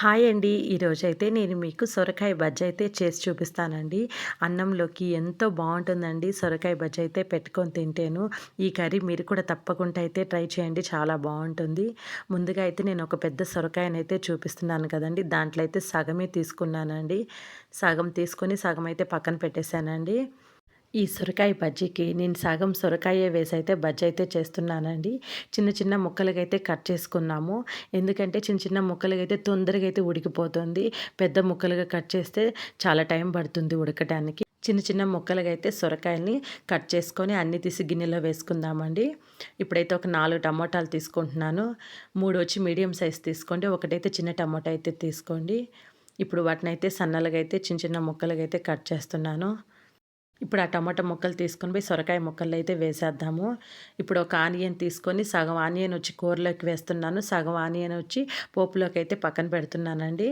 Hi అండి. ఈరోజైతే నేను మీకు సొరకాయ బజ్జీ అయితే చేసి చూపిస్తానండి. అన్నంలోకి ఎంతో బావుంటుందండి సొరకాయ బజ్జీ అయితే పెట్టుకొని తింటేను. ఈ కర్రీ మీరు కూడా తప్పకుండా అయితే ట్రై చేయండి. చాలా బావుంటుంది. ముందుగా అయితే నేను ఒక పెద్ద సొరకాయనైతే చూపిస్తున్నాను కదండీ! దాంట్లో అయితే సగమే తీసుకున్నానండి. సగం తీసుకొని సగం అయితే పక్కన పెట్టేశానండి. ఈ సొరకాయ బజ్జీకి నేను సగం సొరకాయే వేసైతే బజ్జీ అయితే చేస్తున్నానండి. చిన్న చిన్న ముక్కలుగైతే కట్ చేసుకున్నాము. ఎందుకంటే చిన్న చిన్న ముక్కలుగైతే తొందరగా అయితే ఉడికిపోతుంది. పెద్ద ముక్కలుగా కట్ చేస్తే చాలా టైం పడుతుంది ఉడకటానికి. చిన్న చిన్న ముక్కలుగా అయితే సొరకాయల్ని కట్ చేసుకొని అన్నీ తీసి గిన్నెలో వేసుకుందామండి. ఇప్పుడైతే ఒక 4 టమోటాలు తీసుకుంటున్నాను. 3 వచ్చి మీడియం సైజ్ తీసుకోండి. ఒకటైతే చిన్న టమోటా అయితే తీసుకోండి. ఇప్పుడు వాటినైతే సన్నలుగా అయితే చిన్న చిన్న ముక్కలుగా అయితే కట్ చేస్తున్నాను. ఇప్పుడు ఆ టమాటా ముక్కలు తీసుకొని పోయి సొరకాయ ముక్కల్లో అయితే వేసేద్దాము. ఇప్పుడు ఒక ఆనియన్ తీసుకొని సగం ఆనియన్ వచ్చి కూరలోకి వేస్తున్నాను. సగం ఆనియన్ వచ్చి పోపులోకి అయితే పక్కన పెడుతున్నానండి.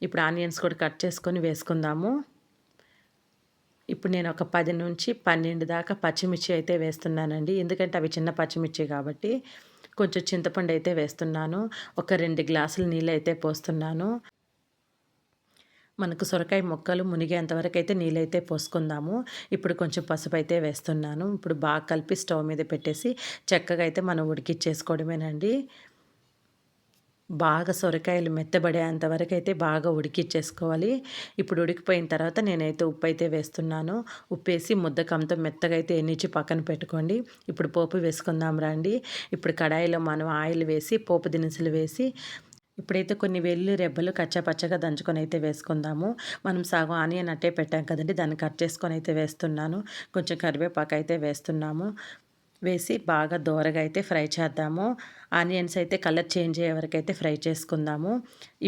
ఇప్పుడు ఆనియన్స్ కూడా కట్ చేసుకొని వేసుకుందాము. ఇప్పుడు నేను ఒక 10-12 దాకా పచ్చిమిర్చి అయితే వేస్తున్నానండి. ఎందుకంటే అవి చిన్న పచ్చిమిర్చి కాబట్టి. కొంచెం చింతపండు అయితే వేస్తున్నాను. ఒక 2 గ్లాసులు నీళ్ళు అయితే పోస్తున్నాను. మనకు సొరకాయ ముక్కలు మునిగేంత వరకైతే నీళ్ళైతే పోసుకుందాము. ఇప్పుడు కొంచెం పసుపైతే వేస్తున్నాను. ఇప్పుడు బాగా కలిపి స్టవ్ మీద పెట్టేసి చక్కగా అయితే మనం ఉడికిచ్చేసుకోవడమేనండి. బాగా సొరకాయలు మెత్తబడేంత వరకైతే బాగా ఉడికిచ్చేసుకోవాలి. ఇప్పుడు ఉడికిపోయిన తర్వాత నేనైతే ఉప్పైతే వేస్తున్నాను. ఉప్పేసి ముద్దకంతో మెత్తగా అయితే ఎన్నిచ్చి పక్కన పెట్టుకోండి. ఇప్పుడు పోపు వేసుకుందాం రండి. ఇప్పుడు కడాయిలో మనం ఆయిల్ వేసి పోపు దినుసులు వేసి ఇప్పుడైతే కొన్ని వెల్లుల్లి రెబ్బలు కచ్చా పచ్చగా దంచుకొని అయితే వేసుకుందాము. మనం సగం ఆనియన్ అట్టే పెట్టాం కదండీ! దాన్ని కట్ చేసుకొని అయితే వేస్తున్నాను. కొంచెం కరివేపాకు అయితే వేస్తున్నాము. వేసి బాగా దోరగా అయితే ఫ్రై చేద్దాము. ఆనియన్స్ అయితే కలర్ చేంజ్ అయ్యే వరకు అయితే ఫ్రై చేసుకుందాము.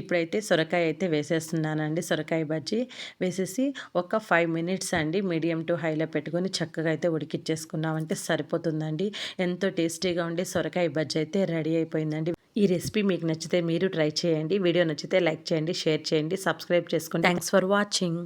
ఇప్పుడైతే సొరకాయ అయితే వేసేస్తున్నానండి. సొరకాయ బజ్జీ వేసేసి ఒక 5 మినిట్స్ అండి మీడియం టు హైలో పెట్టుకొని చక్కగా అయితే ఉడికిచ్చేసుకున్నామంటే సరిపోతుందండి. ఎంతో టేస్టీగా ఉండే సొరకాయ బజ్జీ అయితే రెడీ అయిపోయిందండి. ఈ రెసిపీ మీకు నచ్చితే మీరు ట్రై చేయండి. వీడియో నచ్చితే లైక్ చేయండి, షేర్ చేయండి, సబ్స్క్రైబ్ చేసుకోండి. Thanks for watching.